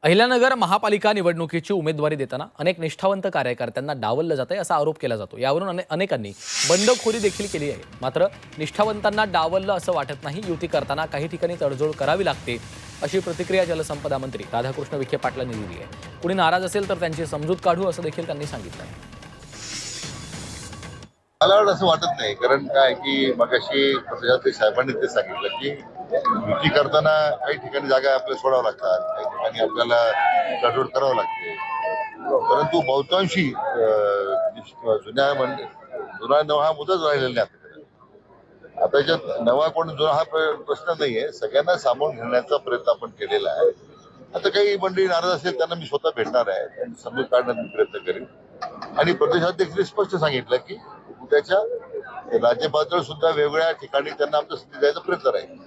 अहिल्यानगर महापालिका निवडणुकीची उमेदवारी देताना अनेक निष्ठावंत कार्यकर्त्यांना डावललं जातंय असा आरोप केला जातो। यावरून अनेकांनी बंडखोरी देखील केली आहे। मात्र निष्ठावंतांना डावललं असं वाटत नाही। युती करताना काही ठिकाणी तडजोड करावी लागते अशी प्रतिक्रिया जलसंपदा मंत्री राधाकृष्ण विखे पाटलांनी दिली आहे। कुणी नाराज असेल तर त्यांची समजूत काढू असं देखील त्यांनी सांगितलं। मला असं वाटत नाही, कारण काय की मगाशी प्रजापती साहेबांनी ते सांगितलं की युती करताना काही ठिकाणी जागा आपल्याला सोडावं लागतात, काही ठिकाणी आपल्याला तडजोड करावं लागते, परंतु बहुतांशी जुना नवा हा मुद्दाच राहिलेला नाही. आता याच्यात नवा कोण जुना हा प्रश्न नाहीये, सगळ्यांना सामावून घेण्याचा प्रयत्न आपण केलेला आहे। आता काही मंडळी नाराज असेल त्यांना मी स्वतः भेटणार आहे, त्यांची समजूत काढण्याचा प्रयत्न करेन आणि प्रदेशाध्यक्षांनी स्पष्ट सांगितलं की उद्याच्या राज्य पातळीवर सुद्धा वेगवेगळ्या ठिकाणी त्यांना आमचं संधी द्यायचा प्रयत्न राहील।